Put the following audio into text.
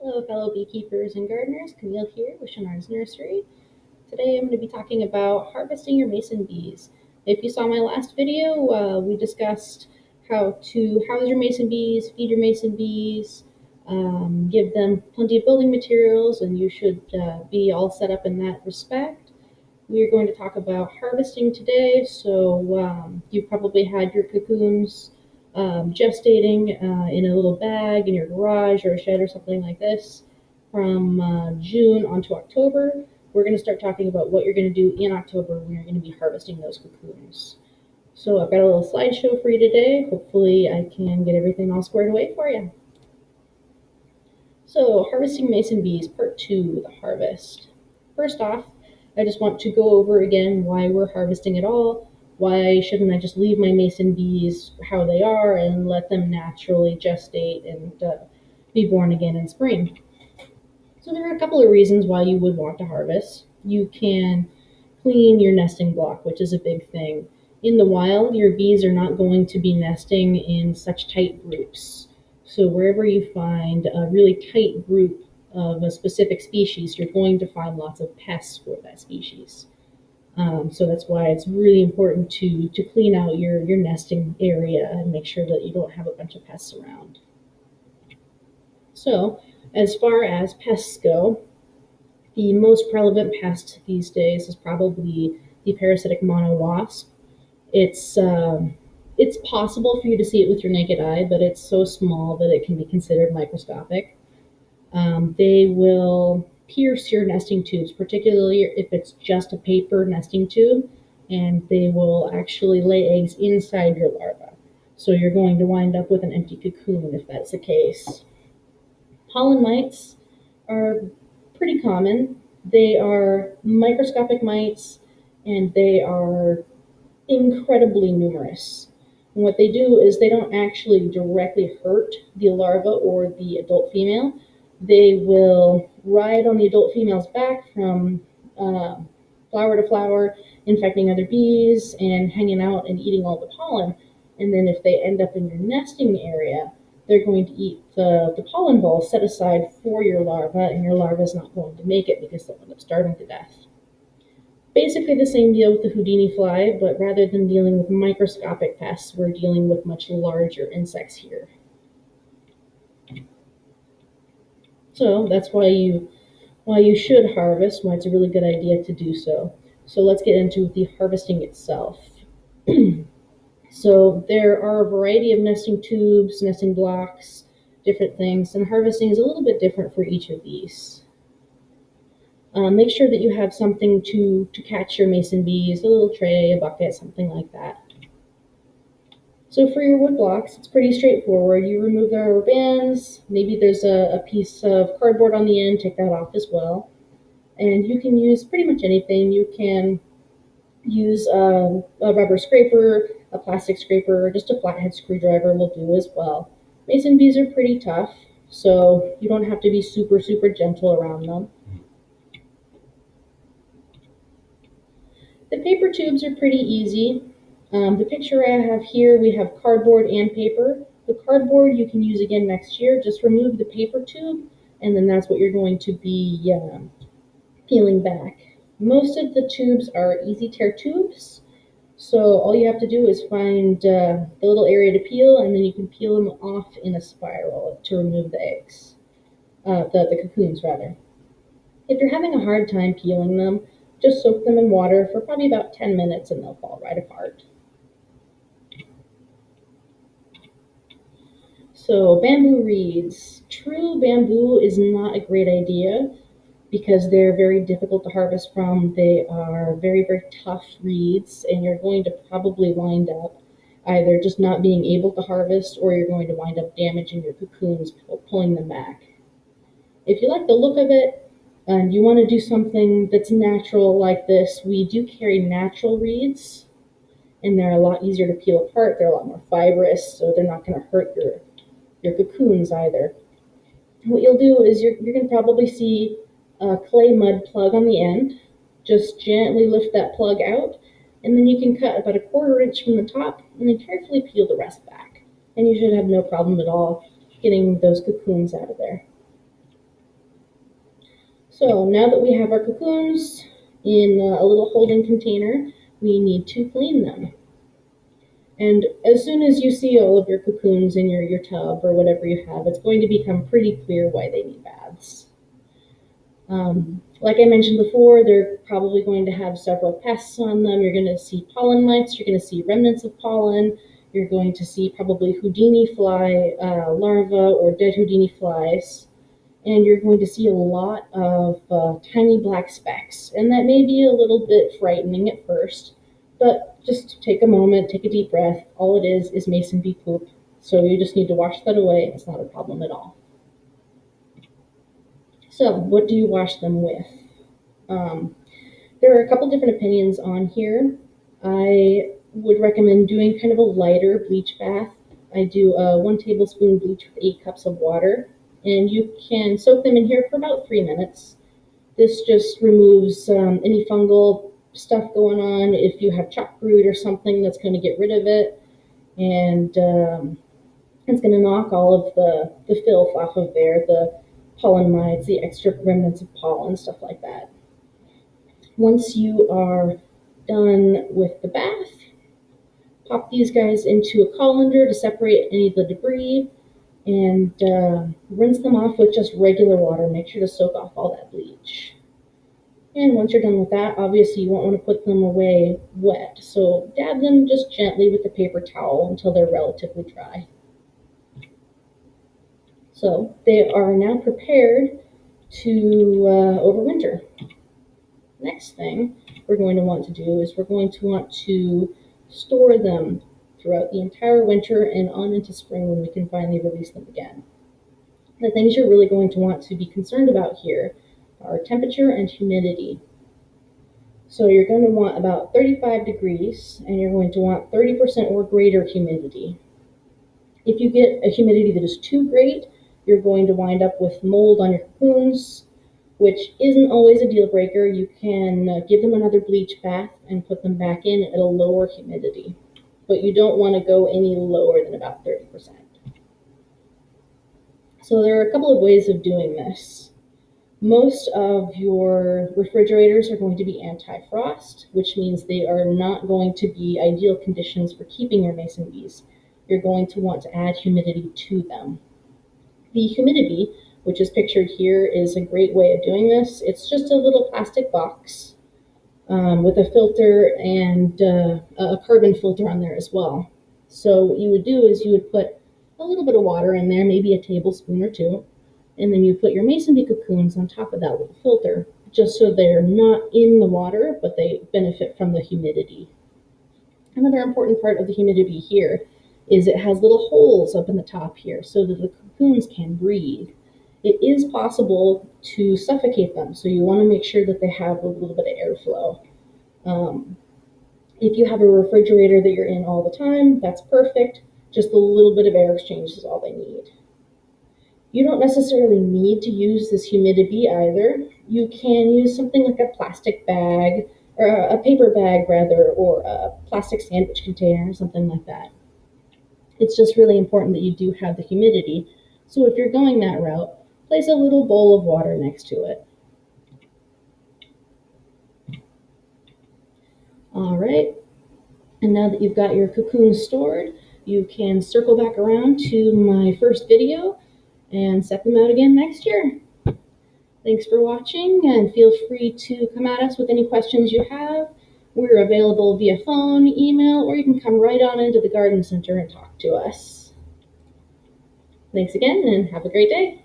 Hello, fellow beekeepers and gardeners. Camille here with Shannar's Nursery. Today I'm going to be talking about harvesting your mason bees. If you saw my last video, we discussed how to house your mason bees, feed your mason bees, give them plenty of building materials, and you should be all set up in that respect. We are going to talk about harvesting today, so you probably had your cocoons gestating in a little bag in your garage or a shed or something like this from June onto October. We're going to start talking about what you're going to do in October when you're going to be harvesting those cocoons. So I've got a little slideshow for you today. Hopefully I can get everything all squared away for you. So harvesting mason bees, part 2, the harvest. First off, I just want to go over again why we're harvesting at all. Why shouldn't I just leave my mason bees how they are and let them naturally gestate and be born again in spring? So there are a couple of reasons why you would want to harvest. You can clean your nesting block, which is a big thing. In the wild, your bees are not going to be nesting in such tight groups. So wherever you find a really tight group of a specific species, you're going to find lots of pests for that species. So that's why it's really important to clean out your nesting area and make sure that you don't have a bunch of pests around. So as far as pests go, the most prevalent pest these days is probably the parasitic mono wasp. It's possible for you to see it with your naked eye, but it's so small that it can be considered microscopic. They will pierce your nesting tubes, particularly if it's just a paper nesting tube, and they will actually lay eggs inside your larva. So you're going to wind up with an empty cocoon if that's the case. Pollen mites are pretty common. They are microscopic mites, and they are incredibly numerous. And what they do is they don't actually directly hurt the larva or the adult female. They will ride on the adult female's back from flower to flower, infecting other bees and hanging out and eating all the pollen. And then if they end up in your nesting area, they're going to eat the pollen ball set aside for your larva, and your larva is not going to make it because they'll end up starving to death. Basically the same deal with the Houdini fly, but rather than dealing with microscopic pests, we're dealing with much larger insects here. So that's why you should harvest, why it's a really good idea to do so. So let's get into the harvesting itself. So there are a variety of nesting tubes, nesting blocks, different things, and harvesting is a little bit different for each of these. Make sure that you have something to catch your mason bees, a little tray, a bucket, something like that. So for your wood blocks, it's pretty straightforward. You remove the rubber bands, maybe there's a piece of cardboard on the end, take that off as well. And you can use pretty much anything. You can use a rubber scraper, a plastic scraper, or just a flathead screwdriver will do as well. Mason bees are pretty tough, so you don't have to be super gentle around them. The paper tubes are pretty easy. The picture I have here, we have cardboard and paper. The cardboard you can use again next year. Just remove the paper tube, and then that's what you're going to be peeling back. Most of the tubes are easy tear tubes, so all you have to do is find the little area to peel, and then you can peel them off in a spiral to remove the eggs, the cocoons rather. If you're having a hard time peeling them, just soak them in water for probably about 10 minutes and they'll fall right apart. So bamboo reeds. True bamboo is not a great idea because they're very difficult to harvest from. They are very tough reeds, and you're going to probably wind up either just not being able to harvest, or you're going to wind up damaging your cocoons, pulling them back. If you like the look of it, and you want to do something that's natural like this, we do carry natural reeds, and they're a lot easier to peel apart. They're a lot more fibrous, so they're not going to hurt your cocoons either. What you'll do is you're going to probably see a clay mud plug on the end. Just gently lift that plug out, and then you can cut about 1/4 inch from the top, and then carefully peel the rest back. And you should have no problem at all getting those cocoons out of there. So now that we have our cocoons in a little holding container, we need to clean them. And as soon as you see all of your cocoons in your tub or whatever you have, it's going to become pretty clear why they need baths. Like I mentioned before, they're probably going to have several pests on them. You're going to see pollen mites, you're going to see remnants of pollen, you're going to see probably Houdini fly larvae or dead Houdini flies, and you're going to see a lot of tiny black specks. And that may be a little bit frightening at first, but just take a moment, take a deep breath. All it is mason bee poop. So you just need to wash that away. It's not a problem at all. So what do you wash them with? There are a couple different opinions on here. I would recommend doing kind of a lighter bleach bath. I do 1 tablespoon bleach with 8 cups of water, and you can soak them in here for about 3 minutes. This just removes any fungal stuff going on. If you have chalkroot or something, that's going to get rid of it, and it's going to knock all of the filth off of there, the pollen mites, the extra remnants of pollen, stuff like that. Once you are done with the bath, pop these guys into a colander to separate any of the debris, and rinse them off with just regular water. Make sure to soak off all that bleach. And once you're done with that, obviously you won't want to put them away wet, so dab them just gently with a paper towel until they're relatively dry. So they are now prepared to overwinter. Next thing we're going to want to do is we're going to want to store them throughout the entire winter and on into spring when we can finally release them again. The things you're really going to want to be concerned about here are temperature and humidity. So you're going to want about 35 degrees, and you're going to want 30% or greater humidity. If you get a humidity that is too great, you're going to wind up with mold on your cocoons, which isn't always a deal breaker. You can give them another bleach bath and put them back in at a lower humidity, but you don't want to go any lower than about 30%. So there are a couple of ways of doing this. Most of your refrigerators are going to be anti-frost, which means they are not going to be ideal conditions for keeping your mason bees. You're going to want to add humidity to them. The Humidity, which is pictured here, is a great way of doing this. It's just a little plastic box with a filter and a carbon filter on there as well. So what you would do is you would put a little bit of water in there, maybe a tablespoon or 2, and then you put your mason bee cocoons on top of that little filter, just so they're not in the water, but they benefit from the humidity. Another important part of the humidity here is it has little holes up in the top here so that the cocoons can breathe. It is possible to suffocate them, so you want to make sure that they have a little bit of airflow. If you have a refrigerator that you're in all the time, that's perfect. Just a little bit of air exchange is all they need. You don't necessarily need to use this humidity either. You can use something like a plastic bag, or a paper bag rather, or a plastic sandwich container, or something like that. It's just really important that you do have the humidity. So if you're going that route, place a little bowl of water next to it. All right, and now that you've got your cocoons stored, you can circle back around to my first video and set them out again next year. Thanks for watching, and feel free to come at us with any questions you have. We're available via phone, email, or you can come right on into the garden center and talk to us. Thanks again, and have a great day.